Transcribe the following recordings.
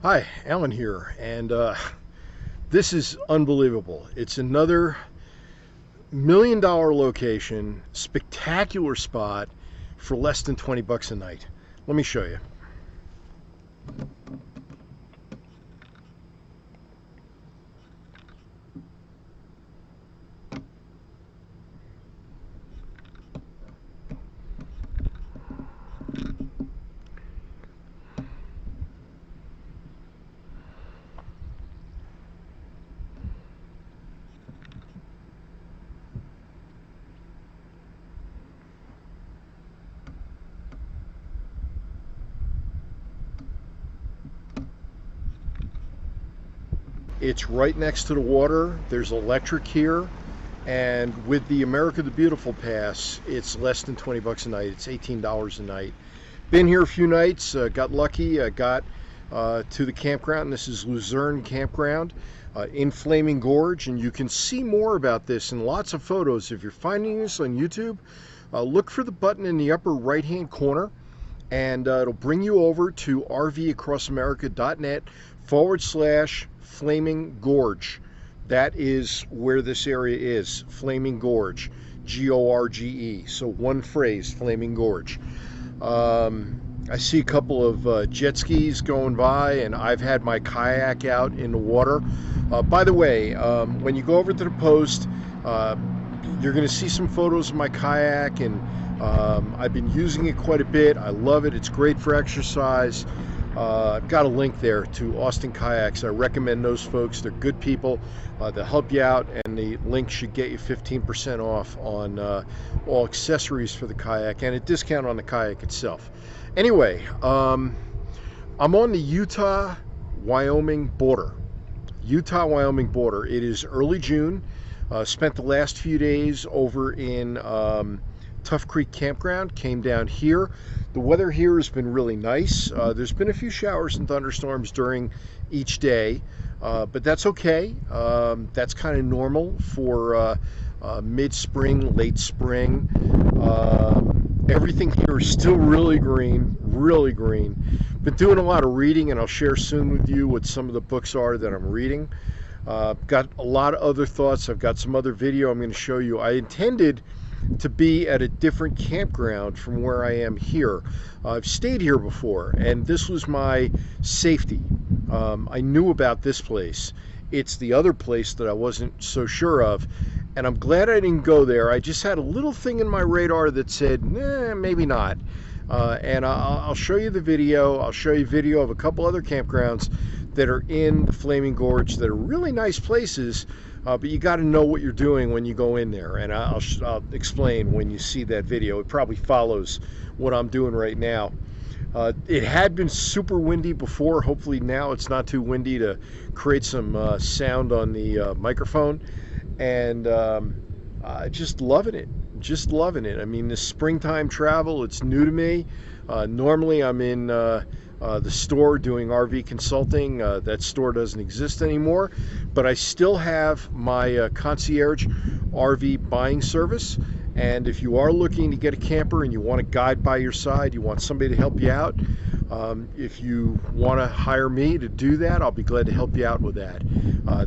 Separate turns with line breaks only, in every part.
Hi, Alan here, and this is unbelievable. It's another $1 million location, spectacular spot for less than 20 bucks a night. Let me show you. It's right next to the water. There's electric here, and with the America the Beautiful pass, it's less than 20 bucks a night. It's $18 a night. Been here a few nights, got lucky, got to the campground. This is Luzerne Campground in Flaming Gorge, and you can see more about this and lots of photos. If you're finding this on YouTube, look for the button in the upper right hand corner, and it'll bring you over to rvacrossamerica.net/Flaming Gorge. That is where this area is, Flaming Gorge, Gorge. So one phrase, Flaming Gorge. I see a couple of jet skis going by, and I've had my kayak out in the water. By the way, when you go over to the post, you're going to see some photos of my kayak, and I've been using it quite a bit. I love it. It's great for exercise. I've got a link there to Austin Kayaks. I recommend those folks. They're good people. They'll help you out, and the link should get you 15% off on all accessories for the kayak and a discount on the kayak itself. Anyway, I'm on the Utah-Wyoming border. Utah-Wyoming border. It is early June. Spent the last few days over in Tough Creek Campground. Came down here. The weather here has been really nice. There's been a few showers and thunderstorms during each day, but that's okay. That's kind of normal for mid-spring, late spring. Everything here is still really green, really green. Been doing a lot of reading, and I'll share soon with you what some of the books are that I'm reading. Got a lot of other thoughts. I've got some other video I'm going to show you. I intended to be at a different campground from where I am here. I've stayed here before, and this was my safety. I knew about this place. It's the other place that I wasn't so sure of, and I'm glad I didn't go there. I just had a little thing in my radar that said, maybe not. And I'll show you the video. I'll show you video of a couple other campgrounds that are in the Flaming Gorge that are really nice places, but you got to know what you're doing when you go in there, and I'll explain when you see that video. It probably follows what I'm doing right now. It had been super windy before. Hopefully now it's not too windy to create some sound on the microphone, and just loving it. Just loving it. I mean, this springtime travel, it's new to me. Normally I'm in the store doing RV consulting. That store doesn't exist anymore, but I still have my concierge RV buying service. And if you are looking to get a camper and you want a guide by your side, you want somebody to help you out, if you want to hire me to do that, I'll be glad to help you out with that.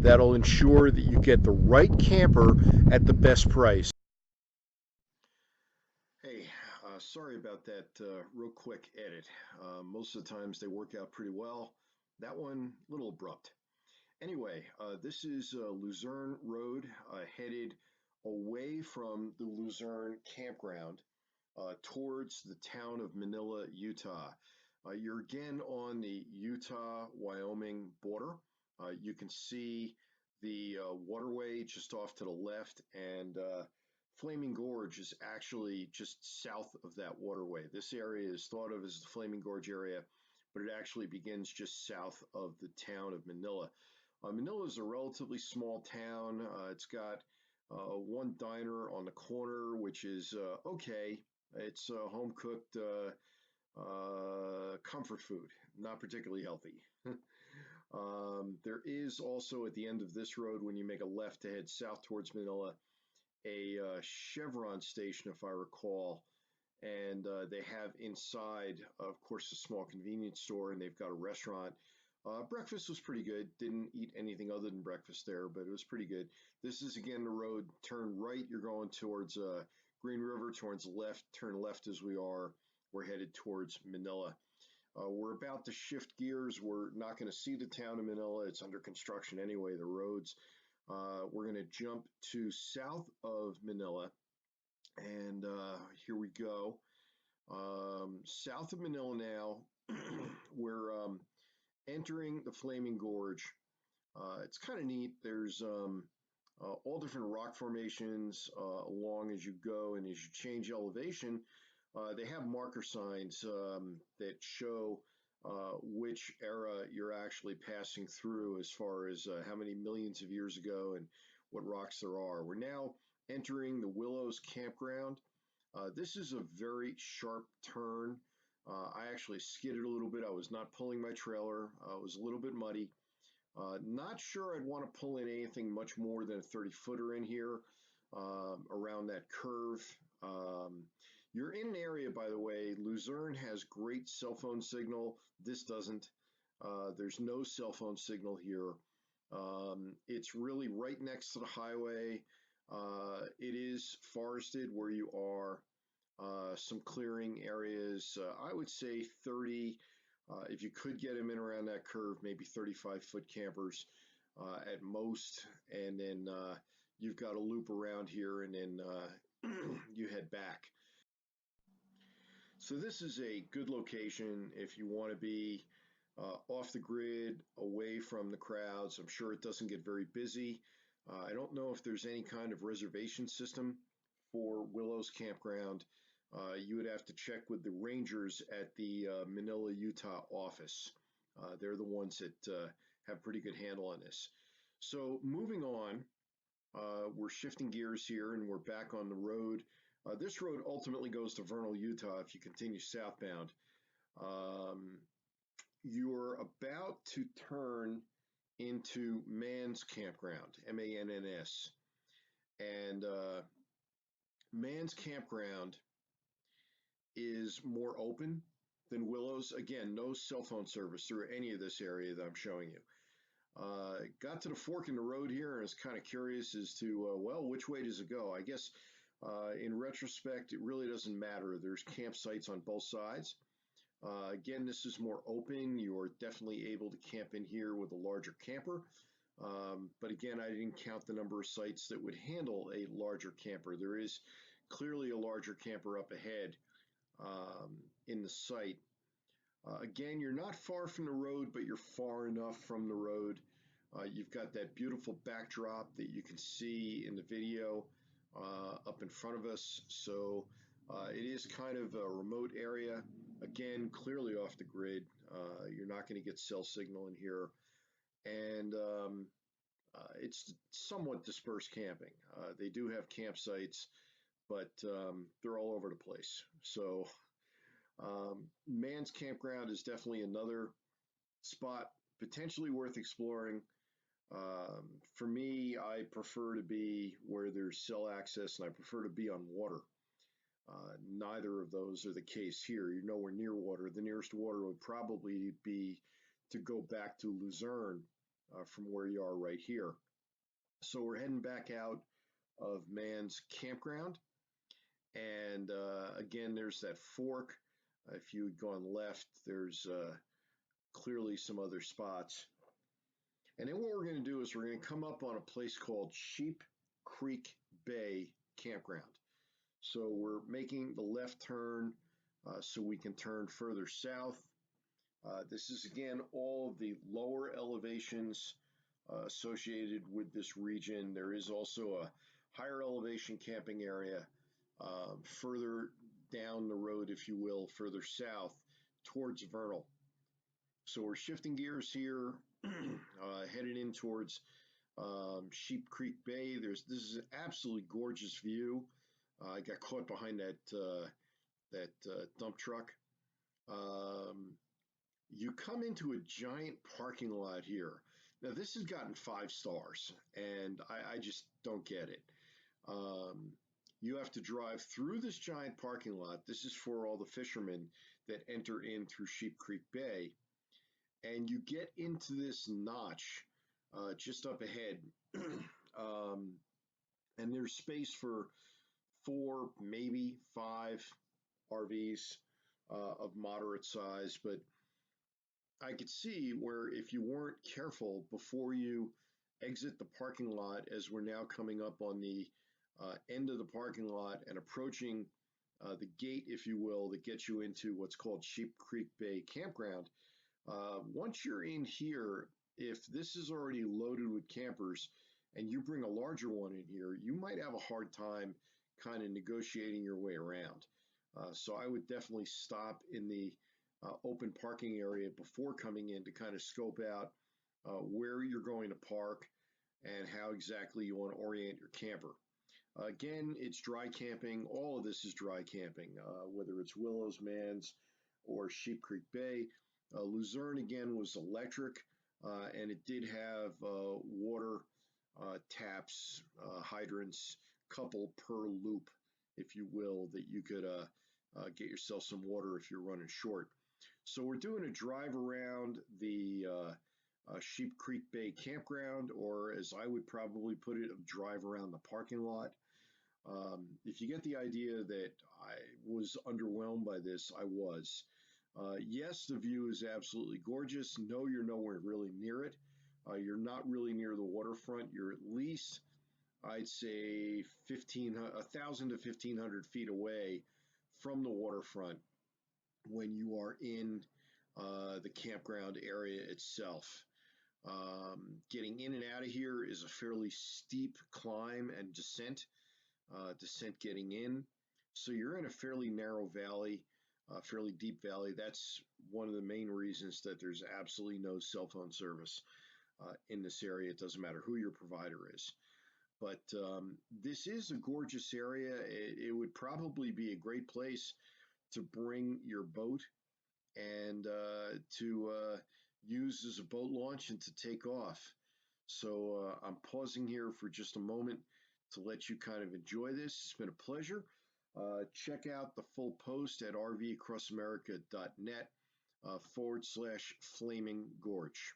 That'll ensure that you get the right camper at the best price. Hey, sorry about that real quick edit. Most of the times they work out pretty well. That one, a little abrupt. Anyway, this is Luzerne Road, headed away from the Luzerne Campground towards the town of Manila, Utah. You're again on the Utah-Wyoming border. You can see the waterway just off to the left, and Flaming Gorge is actually just south of that waterway. This area is thought of as the Flaming Gorge area, but it actually begins just south of the town of Manila. Manila is a relatively small town. It's got one diner on the corner, which is okay. It's home cooked comfort food, not particularly healthy. There is also at the end of this road, when you make a left to head south towards Manila, a Chevron station, if I recall, and they have inside, of course, a small convenience store, and they've got a restaurant Breakfast was pretty good. Didn't eat anything other than breakfast there, but it was pretty good. This is again the road. Turn right, you're going towards Green River. Towards the left, turn left as we are. We're headed towards Manila. We're about to shift gears. We're not going to see the town of Manila. It's under construction anyway, the roads. We're going to jump to south of Manila, and here we go. South of Manila now. We're entering the Flaming Gorge. It's kind of neat. There's all different rock formations along as you go, and as you change elevation, they have marker signs that show which era you're actually passing through as far as how many millions of years ago and what rocks there are. We're now entering the Willows Campground. This is a very sharp turn. I actually skidded a little bit. I was not pulling my trailer. It was a little bit muddy. Not sure I'd want to pull in anything much more than a 30-footer in here around that curve. You're in an area, by the way, Luzerne has great cell phone signal. This doesn't. There's no cell phone signal here. It's really right next to the highway. It is forested where you are. Some clearing areas, I would say 30, if you could get them in around that curve, maybe 35-foot campers at most, and then you've got a loop around here, and then you head back. So this is a good location if you want to be off the grid, away from the crowds. I'm sure it doesn't get very busy. I don't know if there's any kind of reservation system for Willows Campground. You would have to check with the rangers at the Manila, Utah office. They're the ones that have pretty good handle on this. So moving on, we're shifting gears here and we're back on the road. This road ultimately goes to Vernal, Utah if you continue southbound. You're about to turn into Mann's Campground, M-A-N-N-S. And Mann's Campground is more open than Willows. Again, no cell phone service through any of this area that I'm showing you. Got to the fork in the road here and was kind of curious as to, well, which way does it go? I guess in retrospect, it really doesn't matter. There's campsites on both sides. Again, this is more open. You're definitely able to camp in here with a larger camper. But again, I didn't count the number of sites that would handle a larger camper. There is clearly a larger camper up ahead in the site. Again, you're not far from the road, but you're far enough from the road. You've got that beautiful backdrop that you can see in the video up in front of us. So it is kind of a remote area. Again, clearly off the grid. You're not going to get cell signal in here. And it's somewhat dispersed camping. They do have campsites, but they're all over the place. So Mann's Campground is definitely another spot potentially worth exploring. For me, I prefer to be where there's cell access, and I prefer to be on water. Neither of those are the case here. You're nowhere near water. The nearest water would probably be to go back to Luzerne from where you are right here. So we're heading back out of Mann's Campground. And again, there's that fork. If you had gone left, there's clearly some other spots. And then what we're going to do is we're going to come up on a place called Sheep Creek Bay Campground. So we're making the left turn so we can turn further south. This is, again, all of the lower elevations associated with this region. There is also a higher elevation camping area further down the road, if you will, further south towards Vernal. So we're shifting gears here, headed in towards Sheep Creek Bay. This is an absolutely gorgeous view. I got caught behind that dump truck. You come into a giant parking lot here. Now this has gotten 5 stars, and I just don't get it. You have to drive through this giant parking lot. This is for all the fishermen that enter in through Sheep Creek Bay. and you get into this notch just up ahead. um, and there's space for 4, maybe 5 RVs of moderate size, but I could see where if you weren't careful before you exit the parking lot, as we're now coming up on the end of the parking lot and approaching the gate, if you will, that gets you into what's called Sheep Creek Bay Campground. Once you're in here, if this is already loaded with campers and you bring a larger one in here, you might have a hard time kind of negotiating your way around. So I would definitely stop in the open parking area before coming in to kind of scope out where you're going to park and how exactly you want to orient your camper. Again, it's dry camping. All of this is dry camping, whether it's Willows, Mans, or Sheep Creek Bay. Luzerne, again, was electric, and it did have water taps, hydrants, couple per loop, if you will, that you could get yourself some water if you're running short. So we're doing a drive around the Sheep Creek Bay Campground, or as I would probably put it, a drive around the parking lot. If you get the idea that I was underwhelmed by this, I was. Yes, the view is absolutely gorgeous. No, you're nowhere really near it. You're not really near the waterfront. You're at least, I'd say, 1,000 to 1,500 feet away from the waterfront when you are in the campground area itself. Getting in and out of here is a fairly steep climb and descent getting in. So you're in a fairly narrow valley, fairly deep valley. That's one of the main reasons that there's absolutely no cell phone service in this area. It doesn't matter who your provider is. But this is a gorgeous area. It would probably be a great place to bring your boat and to use as a boat launch and to take off. So I'm pausing here for just a moment to let you kind of enjoy this. It's been a pleasure. Check out the full post at rvacrossamerica.net /Flaming Gorge.